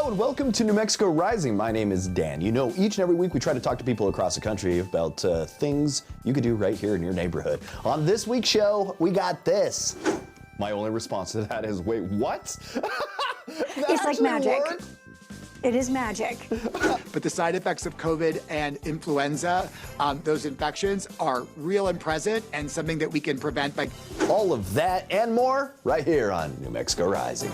Hello and welcome to New Mexico Rising. My name is Dan. You know, each and every week we try to talk to people across the country about things you could do right here in your neighborhood. On this week's show, we got this. My only response to that is, wait, what? It's like magic. Worked? It is magic. But the side effects of COVID and influenza, those infections are real and present and something that we can prevent by... All of that and more right here on New Mexico Rising.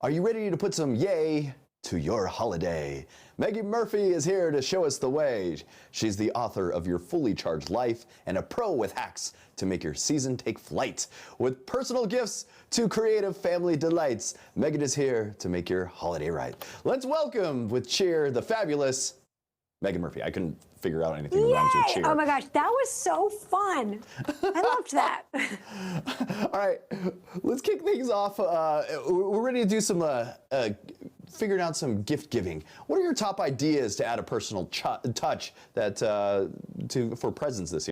Are you ready to put some yay to your holiday? Megan Murphy is here to show us the way. She's the author of Your Fully Charged Life and a pro with hacks to make your season take flight. With personal gifts to creative family delights, Megan is here to make your holiday right. Let's welcome with cheer the fabulous Megan Murphy. I couldn't figure out anything that rhymes with cheer. Oh my gosh, that was so fun. I loved that. All right, let's kick things off. We're ready to do some figuring out some gift giving. What are your top ideas to add a personal touch that for presents this year?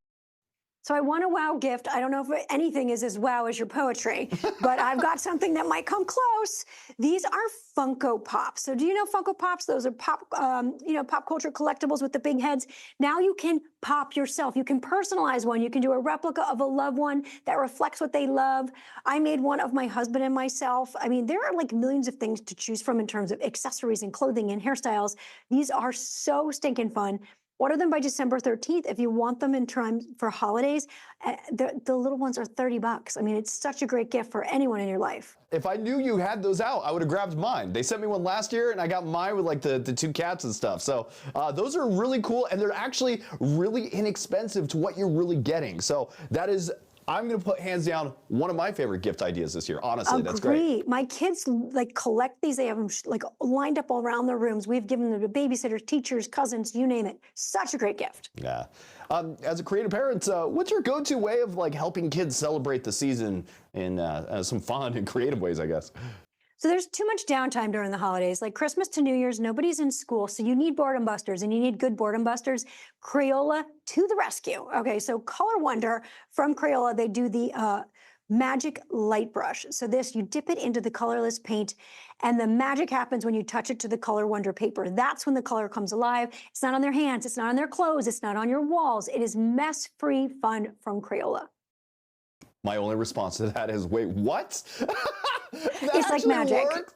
So I want a wow gift. I don't know if anything is as wow as your poetry, but I've got something that might come close. These are Funko Pops. So do you know Funko Pops? Those are pop culture collectibles with the big heads. Now you can pop yourself. You can personalize one. You can do a replica of a loved one that reflects what they love. I made one of my husband and myself. I mean, there are like millions of things to choose from in terms of accessories and clothing and hairstyles. These are so stinking fun. Order them by December 13th. If you want them in time for holidays, the little ones are $30. I mean, it's such a great gift for anyone in your life. If I knew you had those out, I would have grabbed mine. They sent me one last year, and I got mine with like the two cats and stuff. So those are really cool, and they're actually really inexpensive to what you're really getting. So that is, I'm going to put hands down one of my favorite gift ideas this year. Honestly, that's great. My kids like collect these. They have them like lined up all around their rooms. We've given them to babysitters, teachers, cousins, you name it. Such a great gift. Yeah. As a creative parent, what's your go-to way of like helping kids celebrate the season in some fun and creative ways, I guess? So there's too much downtime during the holidays, like Christmas to New Year's, nobody's in school. So you need boredom busters, and you need good boredom busters. Crayola to the rescue. Okay, so Color Wonder from Crayola, they do the magic light brush. So this, you dip it into the colorless paint, and the magic happens when you touch it to the Color Wonder paper. That's when the color comes alive. It's not on their hands, it's not on their clothes, it's not on your walls. It is mess-free fun from Crayola. My only response to that is, wait, what? It's like magic. Worked?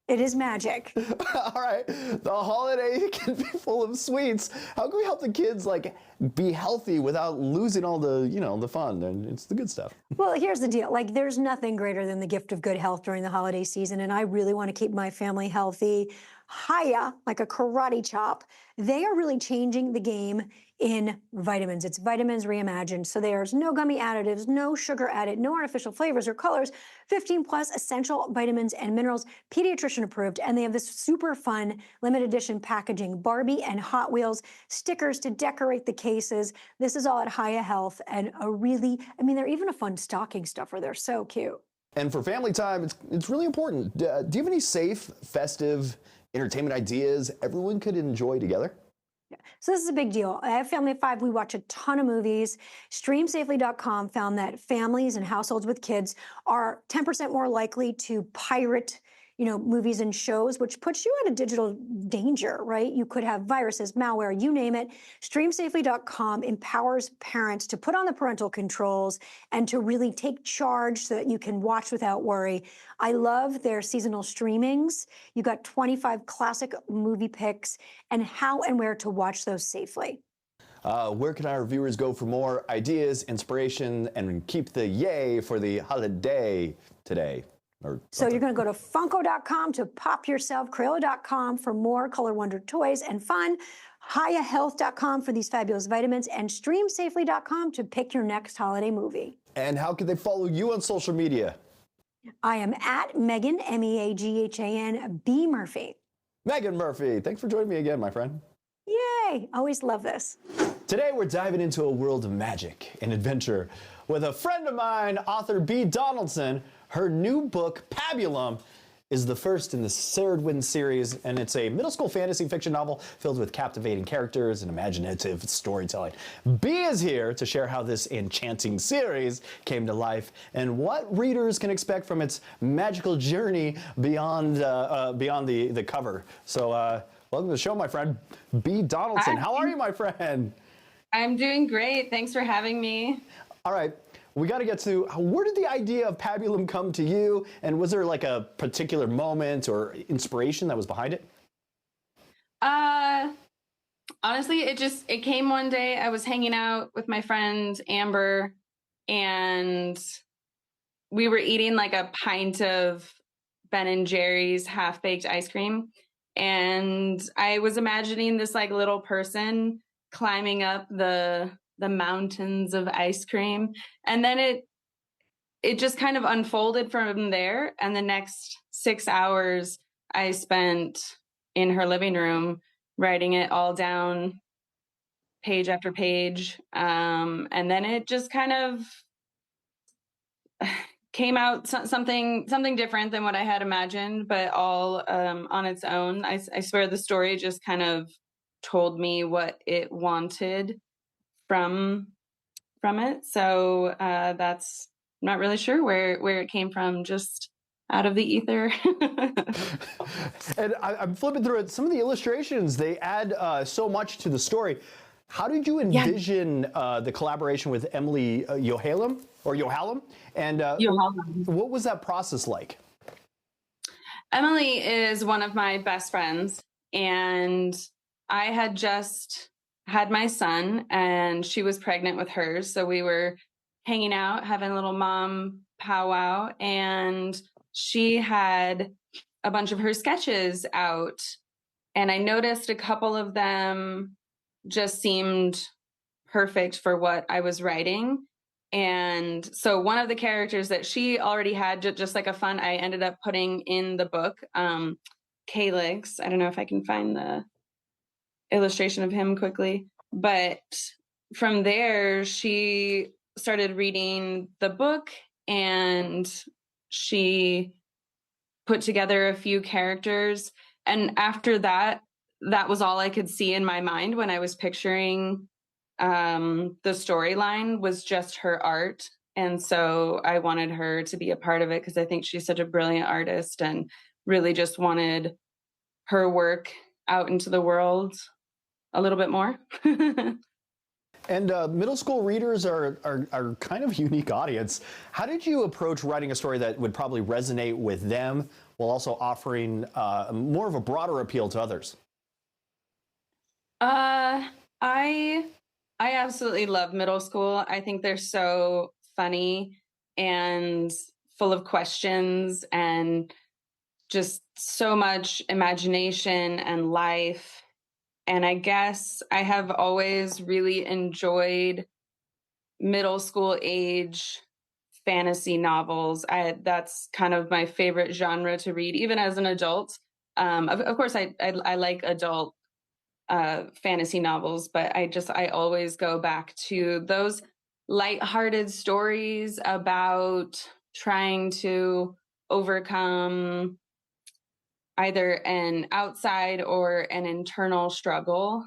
It is magic. All right, the holiday can be full of sweets. How can we help the kids like be healthy without losing all the, the fun? And it's the good stuff. Well, here's the deal. Like, there's nothing greater than the gift of good health during the holiday season, and I really want to keep my family healthy. Hiya, like a karate chop, they are really changing the game in vitamins. It's vitamins reimagined. So there's no gummy additives, no sugar added, no artificial flavors or colors, 15 plus essential vitamins and minerals, pediatrician approved. And they have this super fun limited edition packaging, Barbie and Hot Wheels stickers to decorate the cases. This is all at Hiya Health, and they're even a fun stocking stuffer. They're so cute. And for family time, it's really important. Do you have any safe, festive entertainment ideas everyone could enjoy together? Yeah. So this is a big deal. I have a family of 5. We watch a ton of movies. Streamsafely.com found that families and households with kids are 10% more likely to pirate movies and shows, which puts you at a digital danger, right? You could have viruses, malware, you name it. Streamsafely.com empowers parents to put on the parental controls and to really take charge so that you can watch without worry. I love their seasonal streamings. You got 25 classic movie picks and how and where to watch those safely. Where can our viewers go for more ideas, inspiration, and keep the yay for the holiday today? So you're going to go to Funko.com to pop yourself, Crayola.com for more Color Wonder toys and fun, HiyaHealth.com for these fabulous vitamins, and StreamSafely.com to pick your next holiday movie. And how can they follow you on social media? I am at Megan, Meghan, B. Murphy. Megan Murphy, thanks for joining me again, my friend. Yay, always love this. Today we're diving into a world of magic and adventure with a friend of mine, author Bea Donaldson. Her new book, Pabulum, is the first in the Cerridwen series, and it's a middle school fantasy fiction novel filled with captivating characters and imaginative storytelling. Bea is here to share how this enchanting series came to life and what readers can expect from its magical journey beyond the cover. So welcome to the show, my friend, Bea Donaldson. How are you, my friend? I'm doing great. Thanks for having me. All right. We got to get to, where did the idea of Pabulum come to you? And was there like a particular moment or inspiration that was behind it? Honestly, it came one day. I was hanging out with my friend Amber, and we were eating like a pint of Ben and Jerry's half-baked ice cream. And I was imagining this like little person climbing up the mountains of ice cream. And then it just kind of unfolded from there. And the next 6 hours I spent in her living room writing it all down, page after page. And then it just kind of came out something different than what I had imagined, but all on its own. I swear the story just kind of told me what it wanted from it. So that's, I'm not really sure where it came from, just out of the ether. And I'm flipping through it. Some of the illustrations, they add so much to the story. How did you envision the collaboration with Emily Yohalem? And what was that process like? Emily is one of my best friends, and I had just had my son and she was pregnant with hers. So we were hanging out, having a little mom powwow, and she had a bunch of her sketches out. And I noticed a couple of them just seemed perfect for what I was writing. And so one of the characters that she already had, just like a fun, I ended up putting in the book, Calix. I don't know if I can find the illustration of him quickly, but from there she started reading the book and she put together a few characters, and after that was all I could see in my mind when I was picturing the storyline, was just her art. And so I wanted her to be a part of it because I think she's such a brilliant artist, and really just wanted her work out into the world a little bit more. And middle school readers are kind of a unique audience. How did you approach writing a story that would probably resonate with them while also offering more of a broader appeal to others? I absolutely love middle school. I think they're so funny and full of questions and just so much imagination and life. And I guess I have always really enjoyed middle school age fantasy novels. That's kind of my favorite genre to read, even as an adult. Of course, I like adult fantasy novels, but I always go back to those lighthearted stories about trying to overcome either an outside or an internal struggle.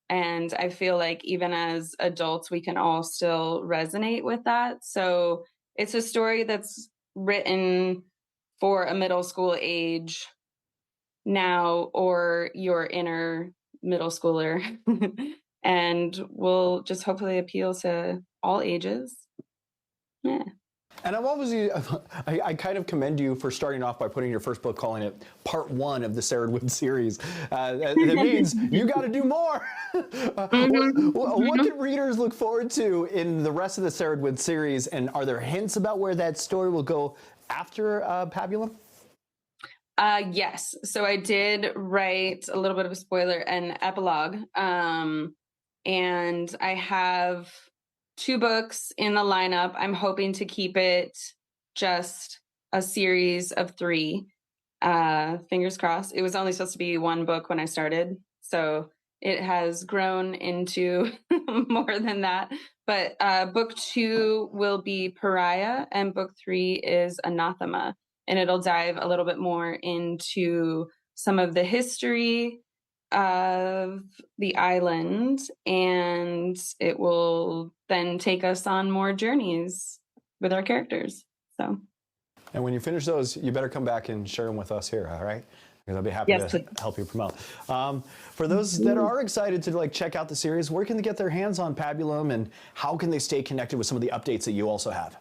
And I feel like even as adults, we can all still resonate with that. So it's a story that's written for a middle school age now, or your inner middle schooler, and will just hopefully appeal to all ages. Yeah. And I kind of commend you for starting off by putting your first book, calling it part 1 of the Cerridwen series. That means you got to do more. What can readers look forward to in the rest of the Cerridwen series? And are there hints about where that story will go after Pabulum? Yes. So I did write a little bit of a spoiler, an epilogue. And I have 2 books in the lineup. I'm hoping to keep it just a series of 3. Fingers crossed. It was only supposed to be 1 book when I started, so it has grown into more than that. But book 2 will be Pariah, and book 3 is Anathema. and it'll dive a little bit more into some of the history of the island, and it will then take us on more journeys with our characters. So, and when you finish those, you better come back and share them with us here, all right? Because I'll be happy to help you promote. For those that are excited to like check out the series, where can they get their hands on Pabulum, and how can they stay connected with some of the updates that you also have?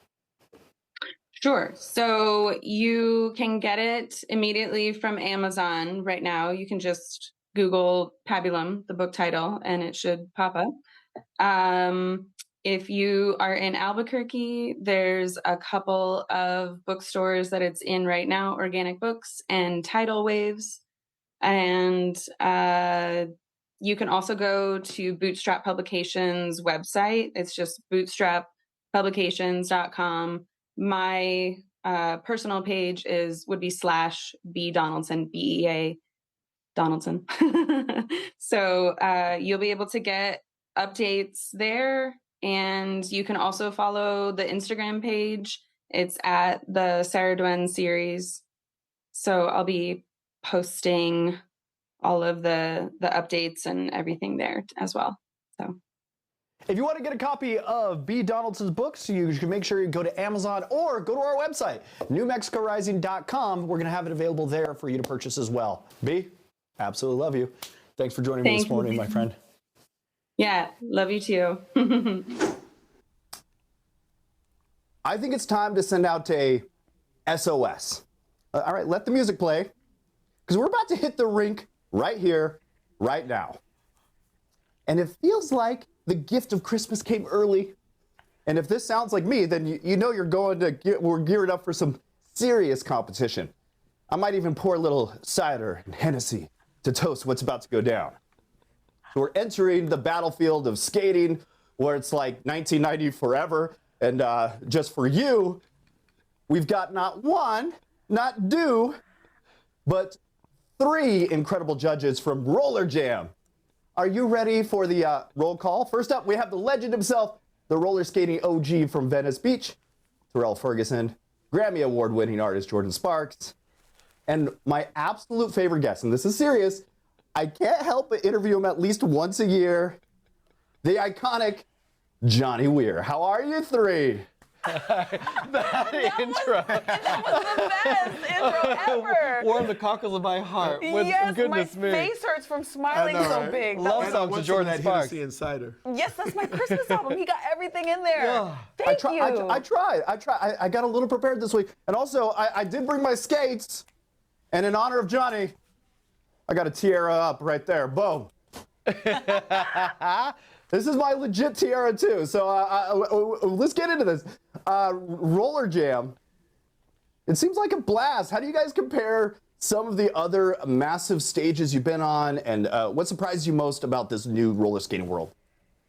Sure. So you can get it immediately from Amazon right now. You can just Google Pabulum, the book title, and it should pop up. If you are in Albuquerque, there's a couple of bookstores that it's in right now, Organic Books and Tidal Waves. And you can also go to Bootstrap Publications website. It's just bootstrappublications.com. My personal page would be /Bea Donaldson, Bea Donaldson. So you'll be able to get updates there, and you can also follow the Instagram page. It's at the Cerridwen Series. So I'll be posting all of the updates and everything there as well. So. If you want to get a copy of Bea Donaldson's books, you can make sure you go to Amazon or go to our website, NewMexicoRising.com. We're going to have it available there for you to purchase as well. Bea, absolutely love you. Thanks for joining me this morning, my friend. Yeah, love you too. I think it's time to send out a SOS. All right, let the music play, because we're about to hit the rink right here, right now. And it feels like the gift of Christmas came early. And if this sounds like me, then you know we're geared up for some serious competition. I might even pour a little cider and Hennessy to toast what's about to go down. So we're entering the battlefield of skating, where it's like 1990 forever. And just for you, we've got not one, not two, but 3 incredible judges from Roller Jam. Are you ready for the roll call? First up, we have the legend himself, the roller skating OG from Venice Beach, Terrell Ferguson, Grammy Award-winning artist Jordin Sparks, and my absolute favorite guest, and this is serious, I can't help but interview him at least once a year, the iconic Johnny Weir. How are you 3? That intro. That was the best intro ever. Warmed the cockles of my heart. With Yes, goodness my me. face hurts from smiling so big. Love songs to Jordin Sparks. Hennessy and cider. Yes, that's my Christmas album. He got everything in there. Yeah. Thank you. I tried. I got a little prepared this week. And also, I did bring my skates. And in honor of Johnny, I got a tiara up right there. Boom. This is my legit tiara, too. So let's get into this. Roller Jam. It seems like a blast. How do you guys compare some of the other massive stages you've been on? And what surprised you most about this new roller skating world?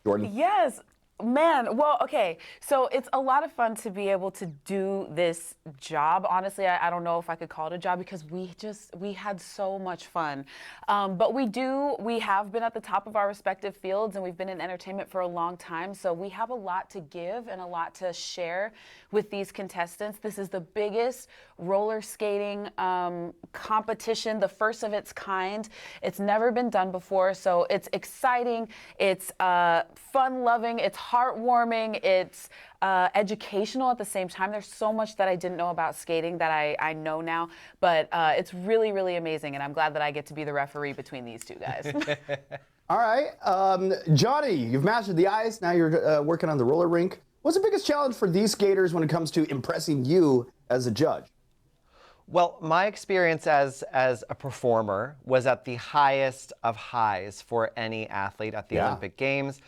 Jordin? Yes. Man, well, okay, so it's a lot of fun to be able to do this job. Honestly, I don't know if I could call it a job, because we had so much fun. But we have been at the top of our respective fields, and we've been in entertainment for a long time, so we have a lot to give and a lot to share with these contestants. This is the biggest roller skating competition, the first of its kind. It's never been done before, so it's exciting, it's fun-loving, it's heartwarming, it's educational at the same time. There's so much that I didn't know about skating that I know now, but it's really, really amazing, and I'm glad that I get to be the referee between these two guys. All right. Johnny, you've mastered the ice. Now you're working on the roller rink. What's the biggest challenge for these skaters when it comes to impressing you as a judge? Well, my experience as a performer was at the highest of highs for any athlete at the Olympic Games,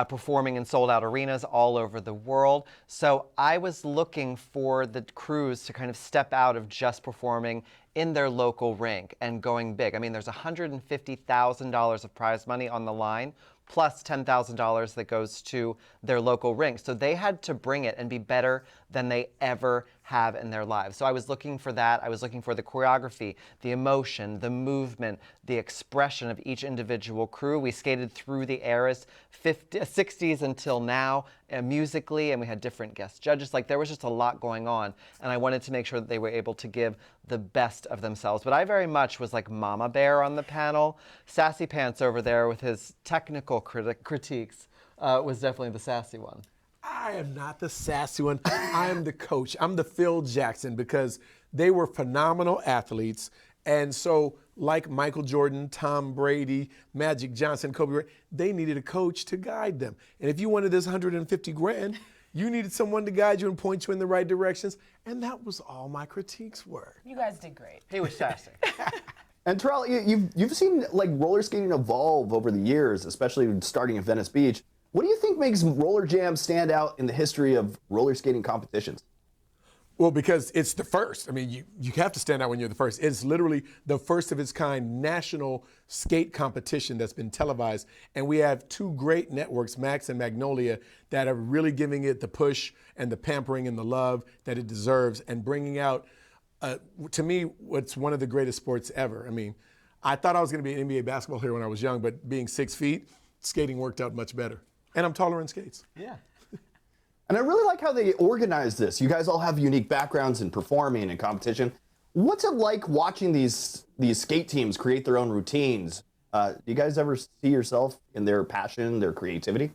performing in sold-out arenas all over the world. So I was looking for the crews to kind of step out of just performing in their local rink and going big. I mean, there's $150,000 of prize money on the line, plus $10,000 that goes to their local rink. So they had to bring it and be better than they ever have in their lives. So I was looking for that. I was looking for the choreography, the emotion, the movement, the expression of each individual crew. We skated through the eras, 60s until now, musically, and we had different guest judges. Like, there was just a lot going on, and I wanted to make sure that they were able to give the best of themselves. But I very much was like Mama Bear on the panel. Sassy Pants over there with his technical critiques was definitely the sassy one. I am not the sassy one. I am the coach. I'm the Phil Jackson, because they were phenomenal athletes. And so, like Michael Jordan, Tom Brady, Magic Johnson, Kobe Bryant, they needed a coach to guide them. And if you wanted this 150 grand, you needed someone to guide you and point you in the right directions. And that was all my critiques were. You guys did great. He was sassy. And Terrell, you've seen like roller skating evolve over the years, especially starting at Venice Beach. What do you think makes roller jam stand out in the history of roller skating competitions? Well, because it's the first. I mean, you have to stand out when you're the first. It's literally the first of its kind national skate competition that's been televised. And we have two great networks, Max and Magnolia, that are really giving it the push and the pampering and the love that it deserves, and bringing out, to me, what's one of the greatest sports ever. I mean, I thought I was going to be an NBA basketball player when I was young, but being 6 feet, skating worked out much better. And I'm taller in skates. Yeah. And I really like how they organized this. You guys all have unique backgrounds in performing and competition. What's it like watching these skate teams create their own routines? Do you guys ever see yourself in their passion, their creativity?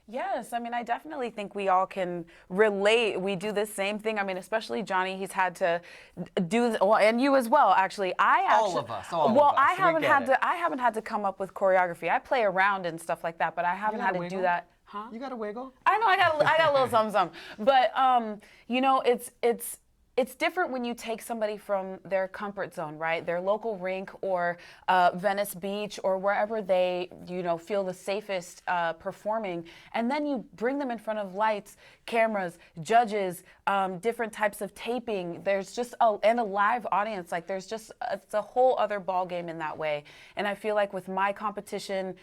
Yes, I mean, I definitely think we all can relate. We do the same thing. I mean, especially Johnny, he's had to do, well, and you as well, actually. All of us. I haven't had to come up with choreography. I play around and stuff like that, but I haven't had to do that. Huh? You got a wiggle? I know, I got a little something. But you know, it's different when you take somebody from their comfort zone, right? Their local rink or Venice Beach or wherever they, feel the safest performing, and then you bring them in front of lights, cameras, judges, different types of taping. There's just and a live audience. Like, it's a whole other ball game in that way. And I feel like with my competition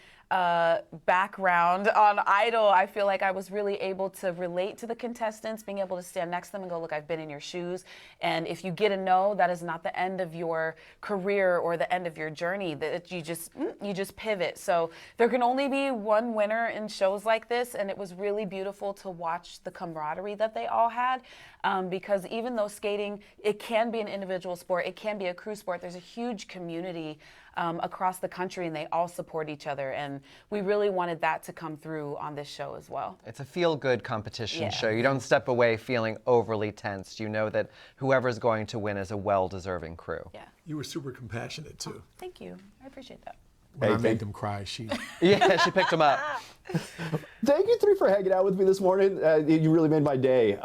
background on Idol, I feel like I was really able to relate to the contestants, being able to stand next to them and go, look, I've been in your shoes. And if you get a no, that is not the end of your career or the end of your journey. That you just pivot. So there can only be one winner in shows like this, and it was really beautiful to watch the camaraderie that they all had. Because even though skating, it can be an individual sport, it can be a crew sport, there's a huge community across the country, and they all support each other. And we really wanted that to come through on this show as well. It's a feel-good competition show. You don't step away feeling overly tense. You know that whoever's going to win is a well-deserving crew. Yeah. You were super compassionate, too. Oh, thank you. I appreciate that. When I made them cry, she picked them up. Thank you three for hanging out with me this morning. You really made my day.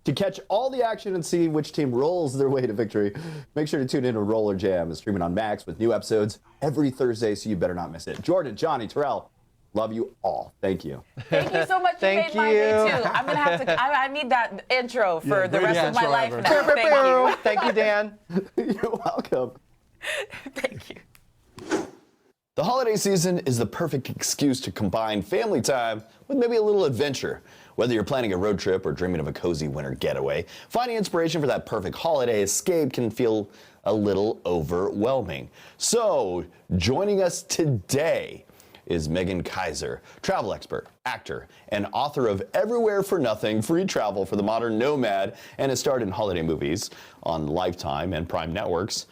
To catch all the action and see which team rolls their way to victory, make sure to tune in to Roller Jam. It's streaming on Max with new episodes every Thursday, so you better not miss it. Jordin, Johnny, Terrell, love you all. Thank you. Thank you so much. Thank you made my day too. I'm gonna have to. I need that intro for the rest of my life now. Thank you. Thank you, Dan. You're welcome. Thank you. The holiday season is the perfect excuse to combine family time with maybe a little adventure. Whether you're planning a road trip or dreaming of a cozy winter getaway, finding inspiration for that perfect holiday escape can feel a little overwhelming. So, joining us today is Megan Kaiser, travel expert, actor, and author of Everywhere for Nothing, Free Travel for the Modern Nomad, and has starred in holiday movies on Lifetime and Prime Networks,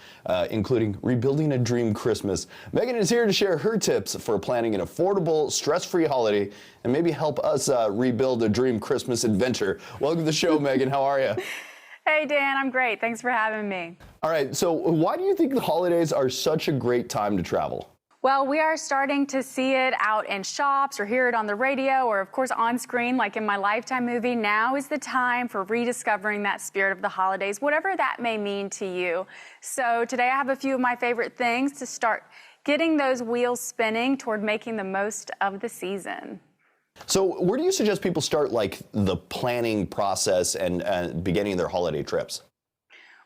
including Rebuilding a Dream Christmas. Megan is here to share her tips for planning an affordable, stress-free holiday and maybe help us rebuild a dream Christmas adventure. Welcome to the show, Megan. How are you? Hey, Dan. I'm great. Thanks for having me. All right. So why do you think the holidays are such a great time to travel? Well, we are starting to see it out in shops or hear it on the radio or, of course, on screen, like in my Lifetime movie. Now is the time for rediscovering that spirit of the holidays, whatever that may mean to you. So today I have a few of my favorite things to start getting those wheels spinning toward making the most of the season. So where do you suggest people start, like, the planning process and beginning their holiday trips?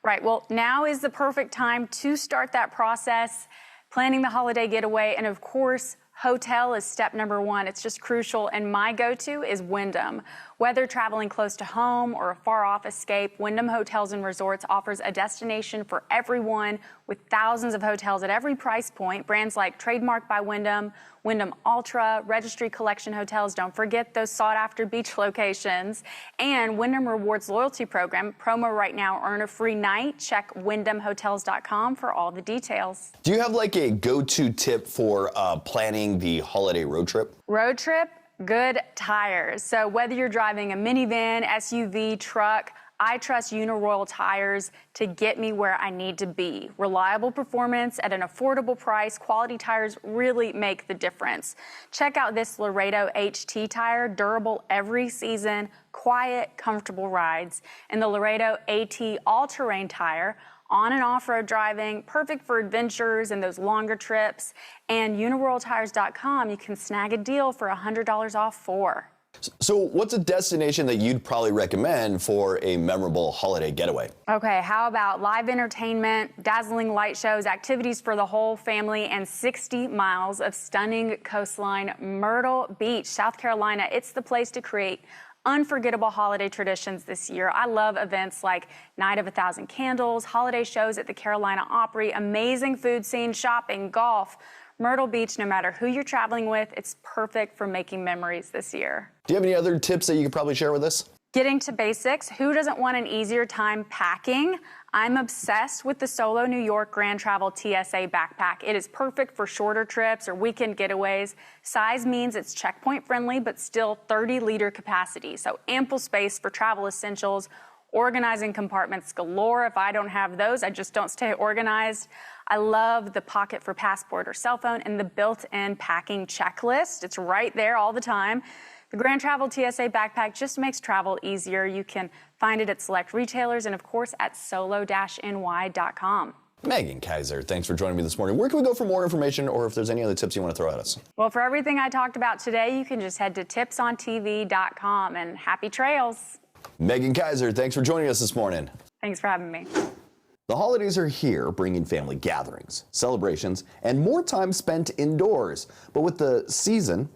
Right. Well, now is the perfect time to start that process, planning the holiday getaway, and of course, Hotel is step number one. It's just crucial, and my go-to is Wyndham. Whether traveling close to home or a far-off escape, Wyndham Hotels and Resorts offers a destination for everyone with thousands of hotels at every price point. Brands like Trademark by Wyndham, Wyndham Ultra, Registry Collection Hotels, don't forget those sought-after beach locations, and Wyndham Rewards Loyalty Program. Promo right now, earn a free night. Check wyndhamhotels.com for all the details. Do you have like a go-to tip for planning the holiday road trip? Road trip, good tires. So whether you're driving a minivan, SUV, truck, I trust Uniroyal tires to get me where I need to be. Reliable performance at an affordable price. Quality tires really make the difference. Check out this Laredo HT tire, durable every season, quiet, comfortable rides. And the Laredo AT all-terrain tire, on and off-road driving, perfect for adventures and those longer trips. And UniroyalTires.com, you can snag a deal for $100 off for. So what's a destination that you'd probably recommend for a memorable holiday getaway? Okay, how about live entertainment, dazzling light shows, activities for the whole family, and 60 miles of stunning coastline? Myrtle Beach, South Carolina. It's the place to create unforgettable holiday traditions this year. I love events like Night of 1,000 Candles, holiday shows at the Carolina Opry, amazing food scene, shopping, golf. Myrtle Beach, no matter who you're traveling with, it's perfect for making memories this year. Do you have any other tips that you could probably share with us? Getting to basics. Who doesn't want an easier time packing? I'm obsessed with the Solo New York Grand Travel TSA backpack. It is perfect for shorter trips or weekend getaways. Size means it's checkpoint friendly, but still 30-liter capacity. So ample space for travel essentials. Organizing compartments galore. If I don't have those, I just don't stay organized. I love the pocket for passport or cell phone and the built-in packing checklist. It's right there all the time. The Grand Travel TSA backpack just makes travel easier. You can find it at select retailers and, of course, at solo-ny.com. Megan Kaiser, thanks for joining me this morning. Where can we go for more information, or if there's any other tips you want to throw at us? Well, for everything I talked about today, you can just head to tipsontv.com, and happy trails. Megan Kaiser, thanks for joining us this morning. Thanks for having me. The holidays are here, bringing family gatherings, celebrations, and more time spent indoors. But with the season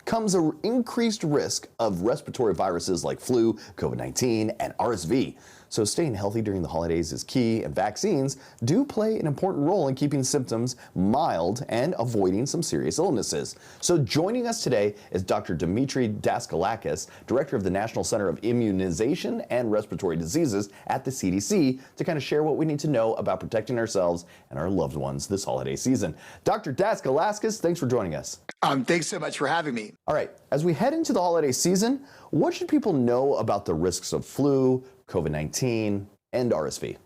comes an increased risk of respiratory viruses like flu, COVID-19, and RSV. So staying healthy during the holidays is key, and vaccines do play an important role in keeping symptoms mild and avoiding some serious illnesses. So joining us today is Dr. Demetri Daskalakis, Director of the National Center of Immunization and Respiratory Diseases at the CDC, to kind of share what we need to know about protecting ourselves and our loved ones this holiday season. Dr. Daskalakis, thanks for joining us. Thanks so much for having me. All right, as we head into the holiday season, what should people know about the risks of flu, COVID-19, and RSV?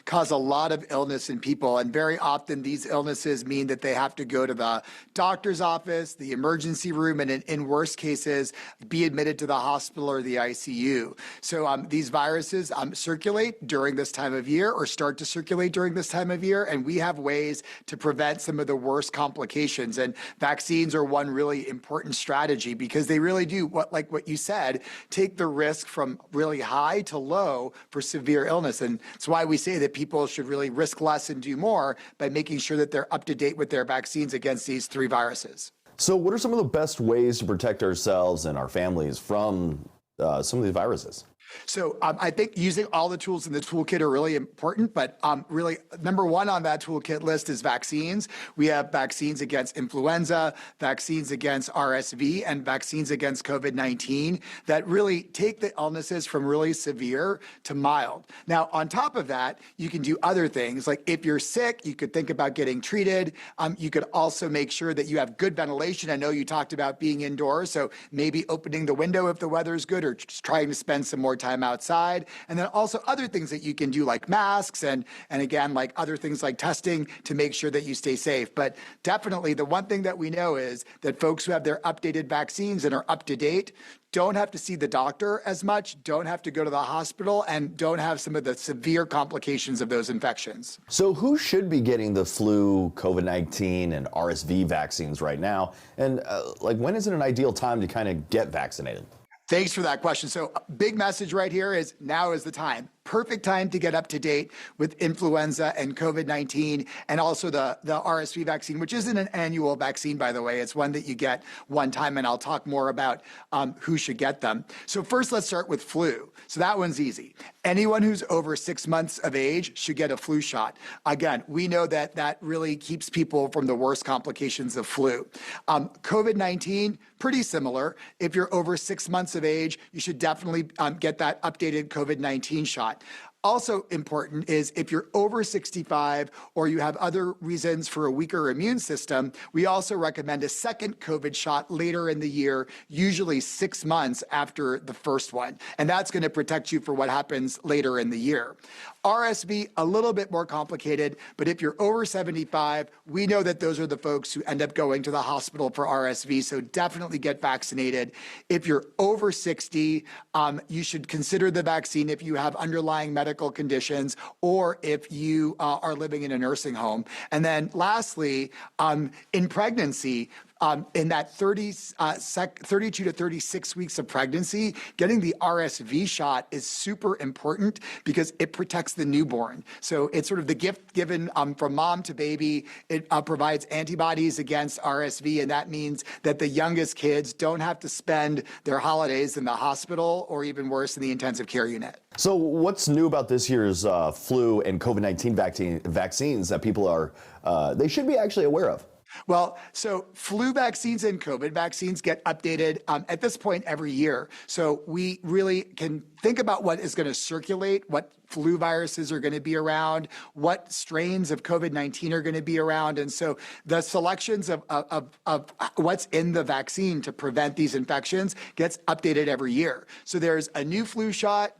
Cause a lot of illness in people, and very often these illnesses mean that they have to go to the doctor's office, the emergency room, and in worst cases, be admitted to the hospital or the ICU. So these viruses circulate during this time of year, or start to circulate during this time of year, and we have ways to prevent some of the worst complications. And vaccines are one really important strategy, because they really do, like what you said, take the risk from really high to low for severe illness. And that's why we say that people should really risk less and do more by making sure that they're up to date with their vaccines against these three viruses. So what are some of the best ways to protect ourselves and our families from some of these viruses? So I think using all the tools in the toolkit are really important, but really number one on that toolkit list is vaccines. We have vaccines against influenza, vaccines against RSV, and vaccines against COVID-19 that really take the illnesses from really severe to mild. Now, on top of that, you can do other things. Like if you're sick, you could think about getting treated. You could also make sure that you have good ventilation. I know you talked about being indoors, so maybe opening the window if the weather is good, or just trying to spend some more time outside. And then also other things that you can do, like masks, and again, like other things like testing, to make sure that you stay safe. But definitely the one thing that we know is that folks who have their updated vaccines and are up to date don't have to see the doctor as much, don't have to go to the hospital, and don't have some of the severe complications of those infections. So who should be getting the flu, COVID-19, and RSV vaccines right now? And when is it an ideal time to kind of get vaccinated? Thanks for that question. So big message right here is now is the time. perfect time to get up to date with influenza and COVID-19, and also the RSV vaccine, which isn't an annual vaccine, by the way. It's one that you get one time, and I'll talk more about who should get them. So first, let's start with flu. So that one's easy. Anyone who's over 6 months of age should get a flu shot. Again, we know that that really keeps people from the worst complications of flu. COVID-19, pretty similar. If you're over 6 months of age, you should definitely get that updated COVID-19 shot. Also important is if you're over 65 or you have other reasons for a weaker immune system, we also recommend a second COVID shot later in the year, usually 6 months after the first one. And that's going to protect you for what happens later in the year. RSV, a little bit more complicated, but if you're over 75, we know that those are the folks who end up going to the hospital for RSV, so definitely get vaccinated. If you're over 60, you should consider the vaccine if you have underlying medical conditions or if you are living in a nursing home. And then lastly, in pregnancy, in that 32 to 36 weeks of pregnancy, getting the RSV shot is super important because it protects the newborn. So it's sort of the gift given from mom to baby. It provides antibodies against RSV, and that means that the youngest kids don't have to spend their holidays in the hospital or even worse, in the intensive care unit. So what's new about this year's flu and COVID-19 vaccines that people are, they should be actually aware of? Well, so flu vaccines and COVID vaccines get updated at this point every year. So we really can think about what is going to circulate, what flu viruses are going to be around, what strains of COVID-19 are going to be around. And so the selections of what's in the vaccine to prevent these infections gets updated every year. So there's a new flu shot,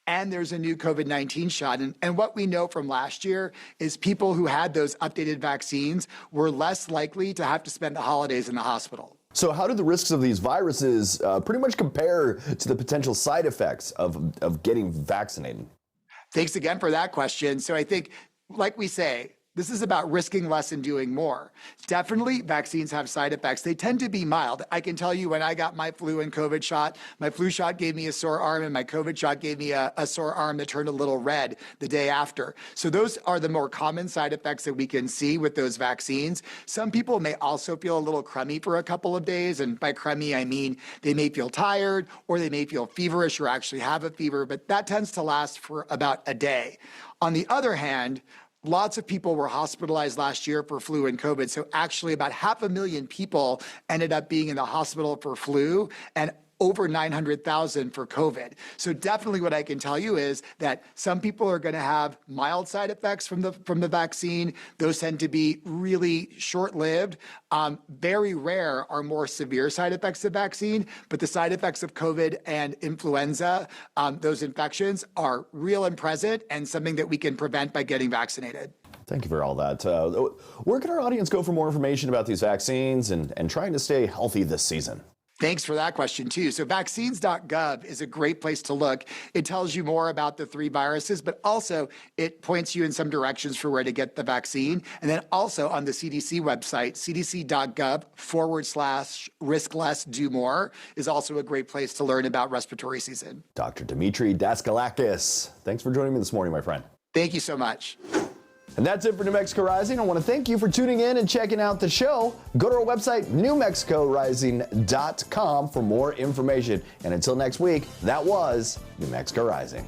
and there's a new COVID-19 shot. And what we know from last year is people who had those updated vaccines were less likely to have to spend the holidays in the hospital. So how do the risks of these viruses pretty much compare to the potential side effects of getting vaccinated? Thanks again for that question. So I think, like we say, this is about risking less and doing more. Definitely, vaccines have side effects. They tend to be mild. I can tell you when I got my flu and COVID shot, my flu shot gave me a sore arm and my COVID shot gave me a sore arm that turned a little red the day after. So those are the more common side effects that we can see with those vaccines. Some people may also feel a little crummy for a couple of days. And by crummy, I mean they may feel tired or they may feel feverish or actually have a fever, but that tends to last for about a day. On the other hand, lots of people were hospitalized last year for flu and COVID. So actually about 500,000 people ended up being in the hospital for flu and over 900,000 for COVID. So definitely what I can tell you is that some people are going to have mild side effects from the vaccine. Those tend to be really short-lived. Very rare are more severe side effects of vaccine, but the side effects of COVID and influenza, those infections are real and present and something that we can prevent by getting vaccinated. Thank you for all that. Where can our audience go for more information about these vaccines and trying to stay healthy this season? Thanks for that question, too. So vaccines.gov is a great place to look. It tells you more about the 3 viruses, but also it points you in some directions for where to get the vaccine. And then also on the CDC website, cdc.gov/risk less, do more is also a great place to learn about respiratory season. Dr. Demetri Daskalakis, thanks for joining me this morning, my friend. Thank you so much. And that's it for New Mexico Rising. I want to thank you for tuning in and checking out the show. Go to our website, newmexicorising.com for more information. And until next week, that was New Mexico Rising.